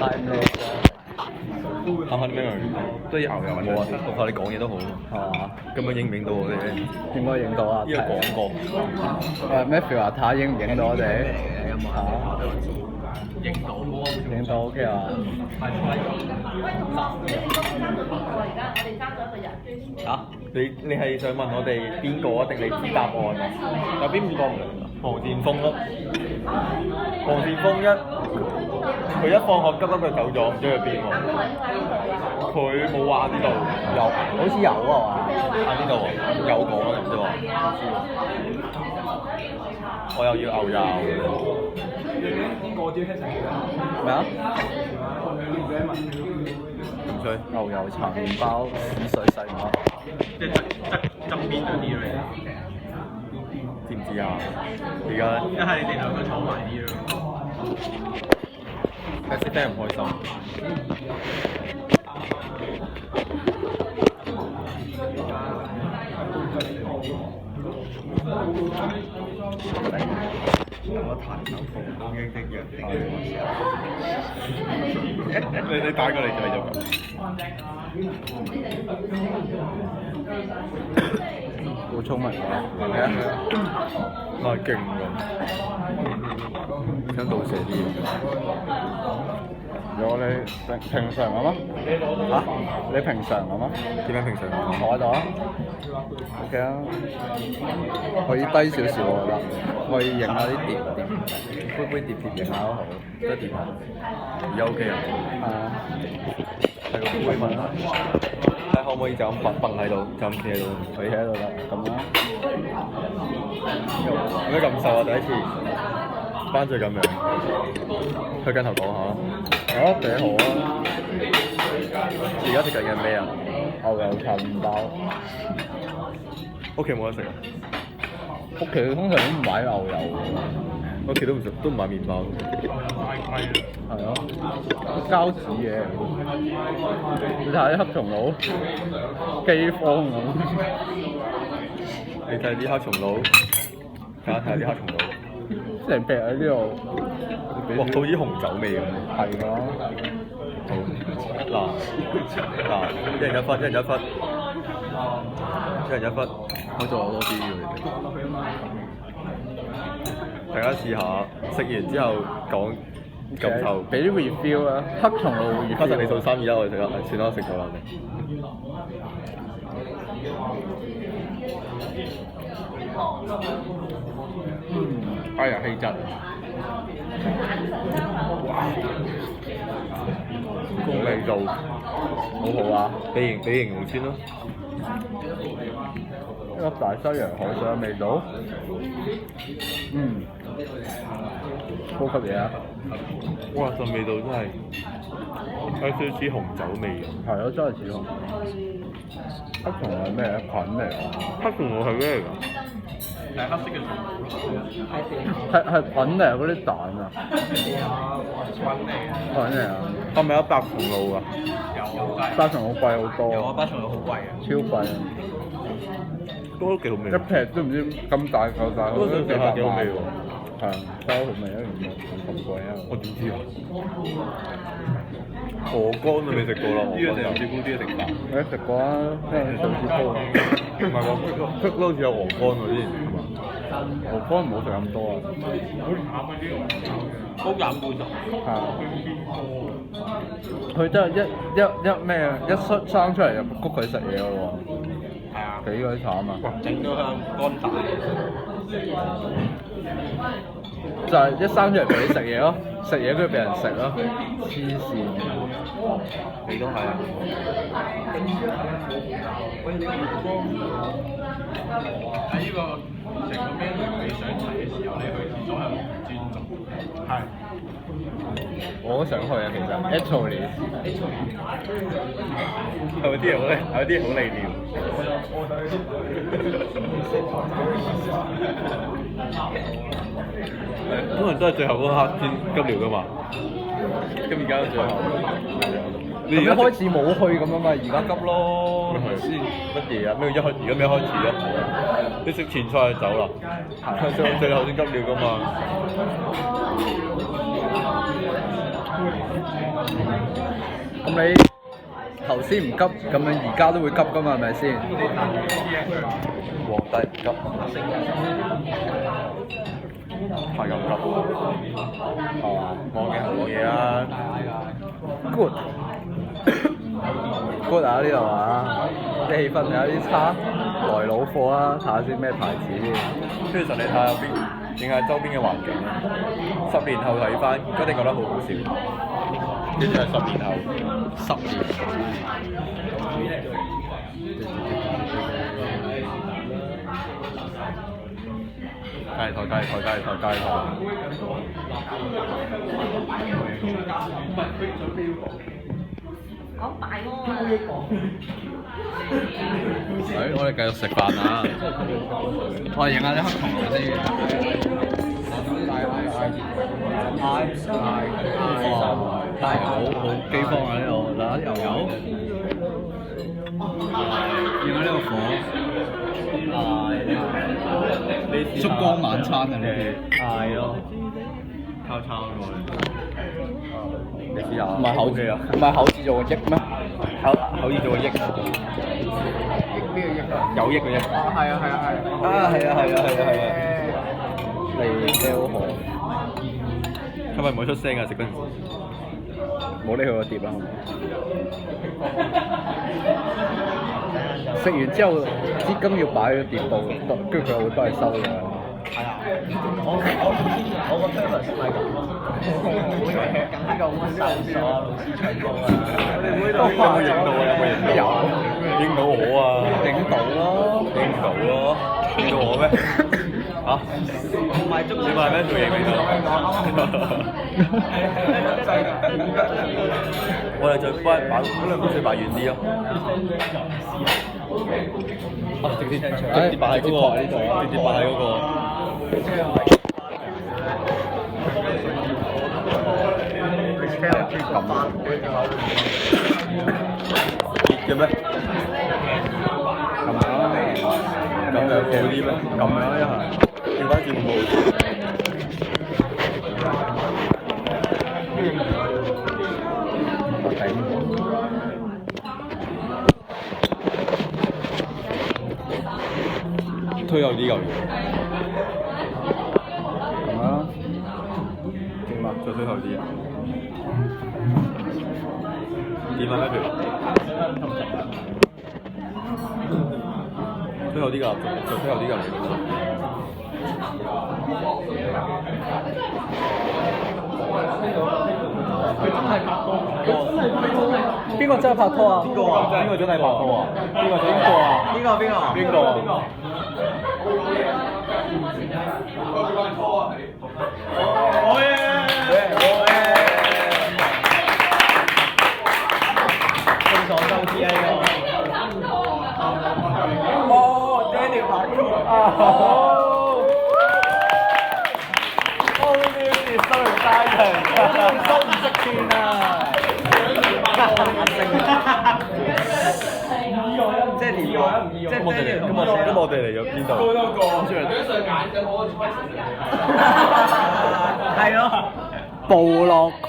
timeless 啱啱啲咩都有牛油冇啊我怕你講嘢都好，係嘛？咁樣影唔影到我哋咧？應該影到啊！呢個廣告Matthew 話睇下影唔影到我哋影到影到 OK 啊！啊！你係想問我哋邊個啊？定你知答案啊？有邊五個唔嚟㗎？黃善峰咯，黃善峰佢一放學急急就走咗，唔知去邊喎。佢冇話呢度有，好似有啊嘛？喺呢度喎，有講啊，唔知喎。我又要牛油。咩啊？唔衰。牛油茶麵包屎水細碼，即係側邊嗰啲嚟，知唔知啊？而家一係你哋兩個坐埋啲咯，睇識得唔開心。我彈手逢公英的約定，你打過嚟就係咁。好聰明啊！係咪啊？我係勁㗎，想倒瀉啲嘢。如果你平常咁啊？嚇？你平常咁啊？點解平常啊？坐喺度啊？OK 啊，可以低少少我覺得，可以影下啲碟，杯碟影下都好，得掂。而家 OK 啊？係啊，係個杯問啦。睇可唔可以就咁蹦喺度，就咁企喺度？可以喺度啦，咁啦。有咩感受啊？第一次班長咁樣，去鏡頭講下。我覺得幾好啊！而家食緊嘅咩啊？牛油茶麵包，屋企冇得食啊！屋企通常都唔買牛油嘅，屋企都唔買麵包。係咯，膠紙嘅。你睇下啲黑松露，饑荒咁。你睇啲黑松露，睇下啲黑松露，成劈喺呢度，哇，好似紅酒味咁。係咯。好，嗱，一人一忽，一人一忽，一人一忽，我做好多啲嘅。大家試下，食完之後講感受。俾啲 review 啊，黑松露 review。卡神你數3、2、1，我哋食啦，算啦，食咗啦。哎呀，氣質。哇！個味道好好啊，俾形容先咯。一粒大西洋海水嘅味道，高級嘢啊！哇！陣味道真係有少少似紅酒味咁。係咯，真係似紅。黑松露係咩啊？菌嚟㗎？黑松露係咩嚟㗎？係黑色嘅係菌嚟啊！嗰啲蛋啊！菌嚟啊！係咪有白松露㗎？有，白松露貴好多。有啊，白松露好貴啊，超貴啊！都幾好味。一劈都唔知咁大嚿大，都想食下幾好味喎。係啊，真係好味啊！唔咁貴啊！我點知啊？鵝肝都未食過啦，呢個就唔知高啲食法。你食過啊？即係上次煲。唔係喎，出都好似有鵝肝喎之前。鵝肝唔好食咁多啊！高膽固醇。係啊。佢真係一咩啊？一生出嚟就谷佢食嘢嘅喎。係啊。幾鬼慘啊！整到香肝大。就係一生出嚟俾你食嘢咯，食嘢跟住俾人食咯，黐線！你都係啊！喺呢個成個 menu 你上齊嘅時候，你去廁所係唔尊重。係。我都想去啊，其實 actually 係咪啲人好咧？有啲好利尿。通常都係最後嗰刻先急尿噶嘛。咁而家最後，你一開始冇去咁啊嘛，而家急咯。先乜嘢啊？咩而家咩開始啫？你食前菜就走啦，最後先急尿噶嘛。咁你頭先唔急，咁樣而家都會急噶嘛？係咪先？皇帝唔急，係咁急，係嘛望嘅冇嘢啦。 ？Good good 啊呢度啊，啲氣氛有啲差，來佬貨啊，睇下先咩牌子先。其實你睇下邊，影下周邊嘅環境啦。10年後睇翻，一定覺得好好笑。跟住係10年後10年。街台。講大喎。我哋繼續食飯啊！我哋影下啲黑松露先。哇！真係好饑荒啊！呢度嗱又有，見到呢個火，燭光晚餐啊！呢啲嗌咯，交叉喎。你試下。唔係口字啊？唔係口字做個益咩？口字做個益。有益嘅益。係啊！嚟嘅好好。係咪唔會出聲啊？食嗰陣時。冇理佢個碟啦，食完之後資金要擺喺個碟度，跟住佢又會幫你收嘅。係啊，我個 service 係咁，梗係咁溫柔咗，老師唱歌啊！你會都有冇影到啊？有影到我啊！影到咯，影唔到咯，影到我咩？嚇？唔係中意你話咩做嘢嚟㗎？我哋就幫人擺嗰兩杯水擺遠啲咯。直接擺喺嗰個呢度，直接擺喺嗰個。熱嘅咩？咁樣好啲咩？咁樣一係調翻轉冇。推後啲嚿嘢。咁啊？點啊？再推後啲啊？點啊？咩票？推後啲㗎，就推後啲嚿嘢。邊個真係拍拖啊？邊個啊？邊個真係拍拖啊？邊個？眾所周知啊！哦，Daniel 拍拖啊！收唔識錢啊！即係連即係我哋嚟咗邊度？係咯，部落區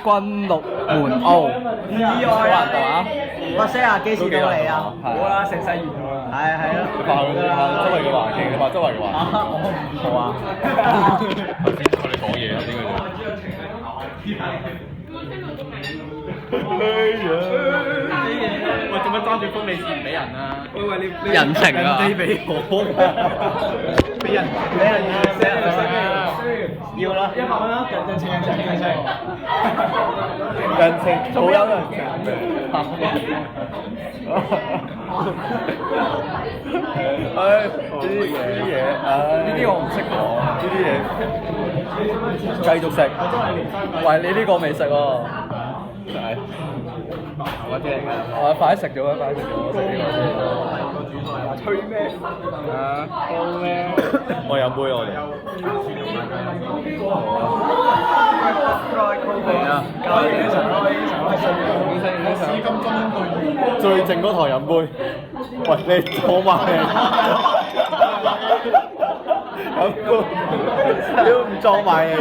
軍綠門澳，意外啊！我 share 幾時到嚟啊？好啦，成世完咗啦。係咯。你拍周圍嘅環境，你拍周圍嘅環境。好啊。頭先我哋講嘢啊，點解喂，做乜揸住封利是唔俾人啊？喂，你人情啊！你俾我㗎，俾人要啦，100蚊啦，人情。人情好有人情。唉，呢啲嘢，呢啲我唔識講，呢啲嘢繼續食。喂，你呢個未食喎？係。我正㗎。快啲食咗啦！快啲食咗，食呢個先。吹咩？啊，高咩？我飲杯我哋。係啊，最靜嗰台飲杯。喂，你坐埋嚟。飲杯，屌唔裝埋嚟。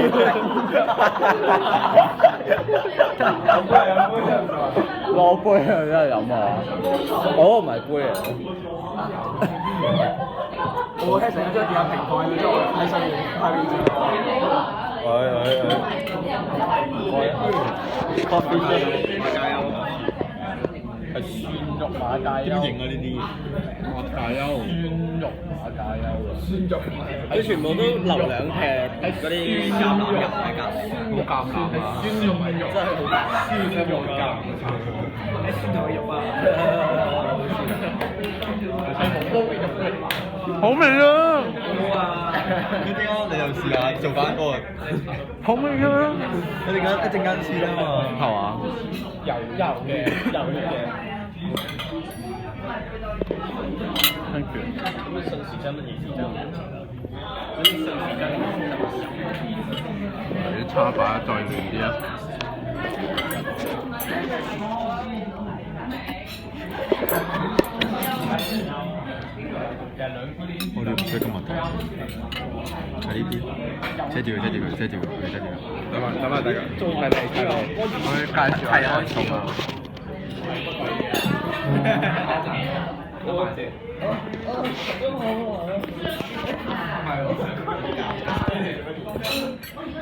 攞杯啊！真係飲啊！我唔係杯嚟。我會 成日將電話平台咗喺上面拍片先。coffee 馬介休係酸肉馬介休。點影啊呢啲？馬介休。酸肉馬介休啊！酸肉。佢全部都留兩劈嗰啲橄欖油喺隔離。好橄欖啊！酸肉真係好酸肉㗎。酸菜肉啊！好味啊！好啊！你點解你又試下做翻嗰個？好味啊！你陣間一陣間試啦嘛，係嘛？油嘅。Thank you。咁順時針乜嘢時針？嗰啲順時針。啲叉把再遠啲啊！我哋唔使咁問題，係呢啲，車住佢。等下大家，我介紹係開餸啊！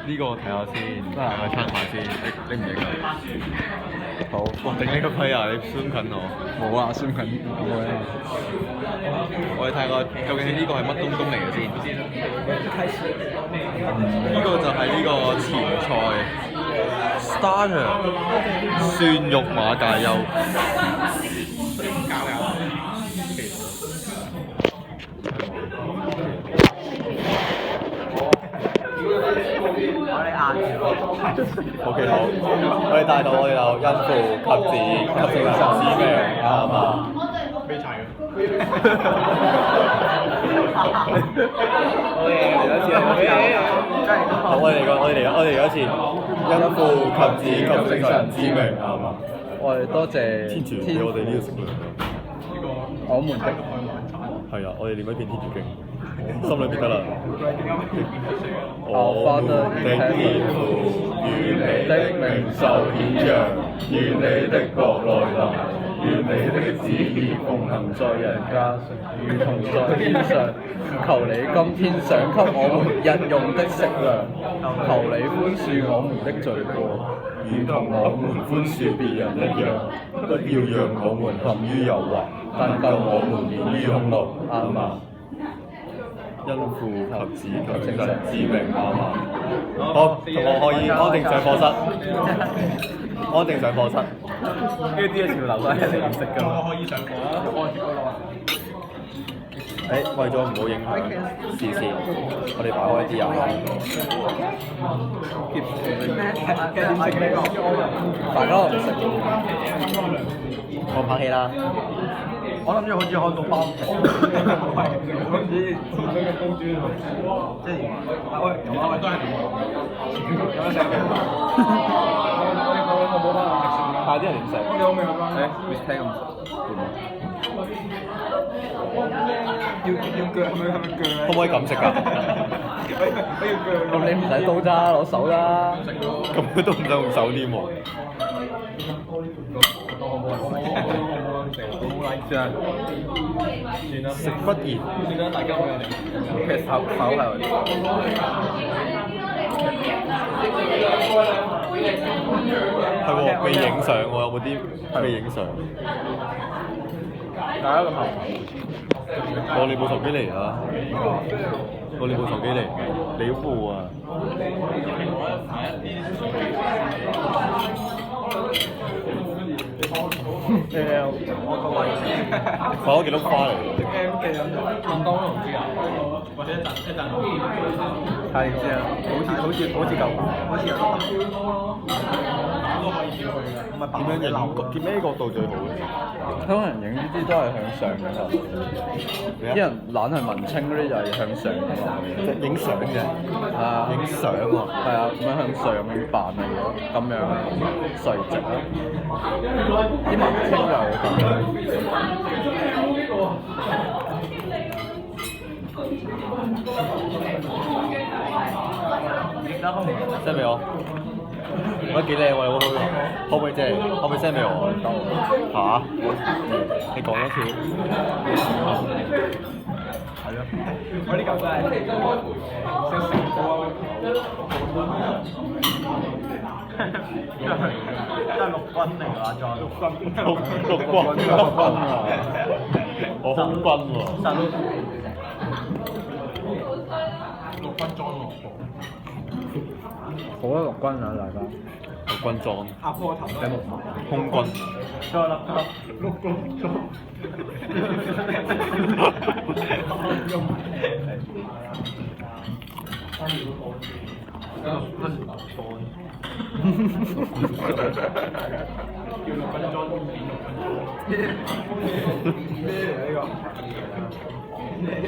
呢個我睇下先，係咪餐牌先？你唔影啊？好，哇！頂呢個批啊！你 zoom 近我。冇啊，酸緊冇啊！我哋睇下究竟呢個係乜東東嚟嘅先？呢個就係呢個前菜 starter 蒜肉馬介休。OK 好，我哋帶到我哋有孕婦及子及成子命啱嘛？未齊嘅。好嘢，嚟多次好，我哋嚟多次，孕婦及子及成子命啱嘛？我哋多謝天主俾我哋呢個食糧。我們的係啊，我哋念一遍天主經，心裏邊得啦。我的天父，願你的名受顯揚，願你的國來臨，願你的旨意奉行在人間，如同在天上。求你今天賞給我們日用的食糧，求你寬恕我們的罪過，如同我們寬恕別人一樣，不要讓我們陷於誘惑，但救我們免於兇惡。阿們。因父及子及聖神之名啱嘛？好，同學可以安定上課室，安定上課室。呢啲嘅潮流都係一定唔識㗎嘛。可以上課啦。為咗唔好影響視線，我哋擺開啲啊。大家都唔食。我拍戲啦。我諗住好似看到包皮，好似前面嘅公豬即係喂，有都係有得食嘅。快啲人點食？你可唔可以咁樣？你聽咁要腳係咪腳？可唔可以咁食㗎？咁你唔使刀咋，攞手啦。咁都唔使用手添喎。食不言。算啦，大家好有禮貌。其實手係係喎，未影相喎，有冇啲未影相？大家咁後攞你部手機嚟啊！攞你部手機嚟，你部啊！我個位置買咗幾多花嚟？M 記咁就問當都唔知啊，或者一陣睇唔知啊，好似舊，好似有都可以照去㗎。唔係點樣影？見咩角度最好咧？香港人影呢啲都係向上嘅嘛，啲人懶係文青嗰啲就係向上嘅嘛，即係影相嘅。係啊，影相喎。係啊，咁樣向上咁扮啊，咁樣垂直啊，啲文青就係咁樣。得 send 俾我。覺得幾靚喎，可唔可以即係可唔可以 send 俾我？嚇？你講多次。係咯，我呢嚿真係識食多。都係陸軍嚟㗎，再陸軍啊！我空軍喎。陸軍裝落部。好多陸軍啊，大家。陸軍裝。阿波頭仔陸軍。空軍。再啦，陸軍裝。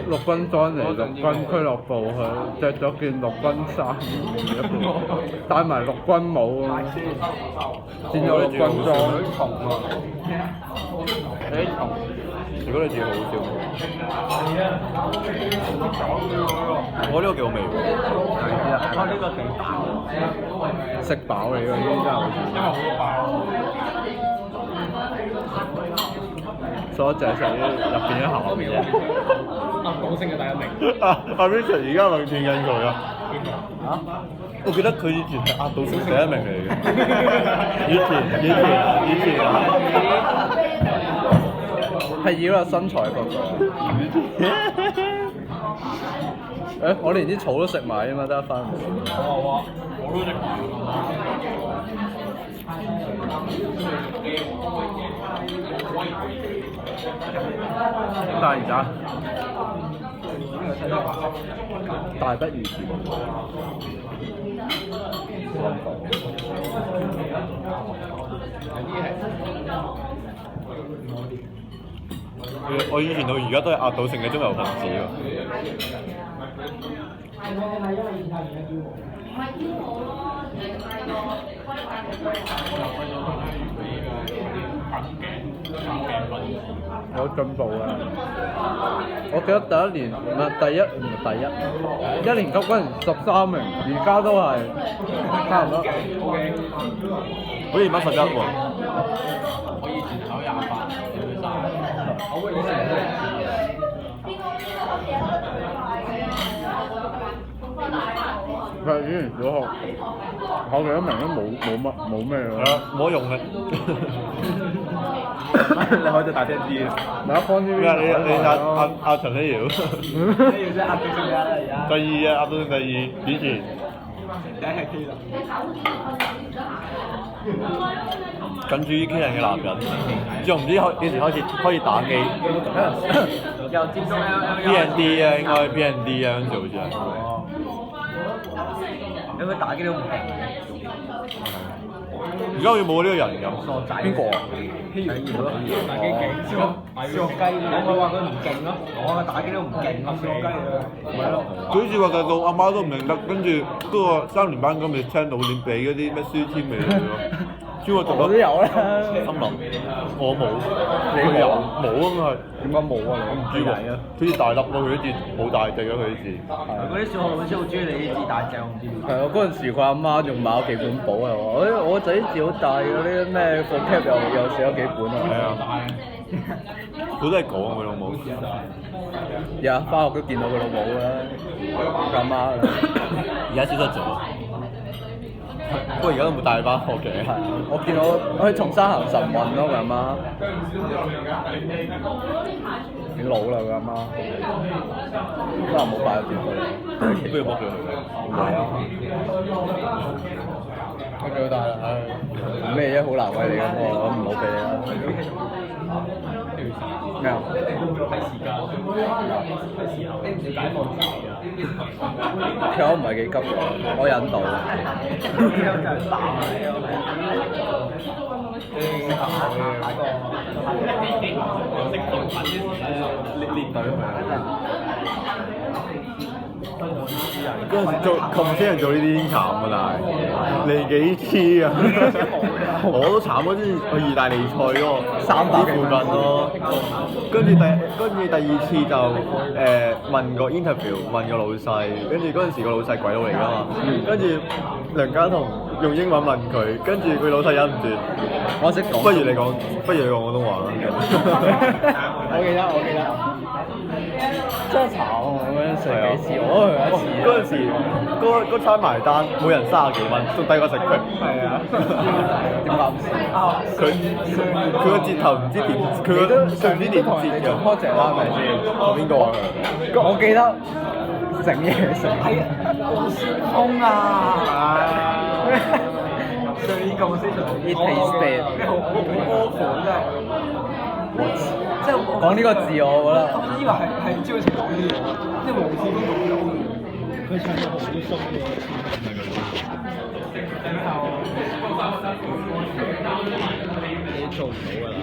陸軍裝嚟陸軍俱樂部，佢着咗件陸軍衫，戴埋陸軍帽啊，變咗陸軍裝。如果你自己好笑，我呢個幾好味喎。我呢個幾飽，食飽嚟㗎，呢啲真係好似。所以就係食入邊啲鹹嘅。港星嘅第一名。阿 Richard 而家咪見緊佢啊！我記得佢以前係壓倒性第一名嚟嘅。以前啊！係以個身材角度。我連啲草都食埋啊嘛，得一分。我都食埋。但係而家大不如前。我以前到而家都係壓倒性嘅中游分子喎。有進步啊！我記得第一年唔係第一年級嗰陣13名，而家都係差唔多。好似乜11喎？我以前考28，我以前佢以前小學考幾多名都冇咩㗎。冇得用嘅。你可以大聲啲啊！第一方呢邊你阿陳希瑤。第二啊，壓倒性第二，以前。第一係 K 啦。緊住於 K 人嘅男人，之後唔知幾時開始打機。又接觸 BND 啊，應該 BND 啊，嗰陣時好似係。因為打機都唔勁嘅。而家好似冇呢個人咁。邊個啊？打機勁，小學雞。我話佢唔勁咯，我話打機都唔勁啊，小學雞啊。咪咯。佢好似話大到阿媽都唔認得，跟住嗰個3年班咁咪聽老練俾嗰啲咩書籤俾佢咯。專我讀我都有啦。心諗我冇，你有冇啊嘛？點解冇啊？我唔知喎，好似大粒咯，佢啲字好大隻咯，佢啲字。嗰啲小學老師好中意你啲字大隻，我唔知點解。係啊，嗰陣時佢阿媽仲買咗幾本簿啊，話我仔啲字好大嘅，呢啲咩 vocab 又寫咗幾本啊。係啊，佢都係講佢老母。日日翻學都見到佢老母啦，佢阿媽。而家消失咗。不過而家都冇帶翻學嘅。係啊，我見到我去松山行晨運咯，佢阿媽。已經老啦，佢阿媽。都係冇擺咗電佢。不如幫佢去。唔係啊。我幾好大啦，唉。咩啫？好難為你咁喎，我唔好俾你啦。咩啊？睇時間，睇時候，解放自己啊！其實我唔係幾急嘅，我忍到。練隊去啊！嗰陣時做窮先人做呢啲已經慘㗎啦，嚟幾次啊！我都慘嗰陣去意大利菜嗰個300附近咯，跟住第二次就問個 interview 問個老細，跟住嗰陣時個老細鬼佬嚟㗎嘛，跟住梁家彤用英文問佢，跟住佢老細忍唔住，我識講，不如你講廣東話啦。我記得，真係慘啊！咁樣食幾次，我都去一次。嗰陣時嗰餐埋單，每人30幾蚊，仲低過食佢。係啊，點解唔試？佢個折頭唔知點，佢唔知點折嘅。做 project 啦，係咪先？同邊個啊？我記得整嘢食係黃先鋒啊！最共先，It tastes bad。好款真係。即係講呢個字，我覺得。我以為係招情講呢啲嘢，即係黃先鋒講咗。佢唱得好鬆嘅。你做唔到㗎啦。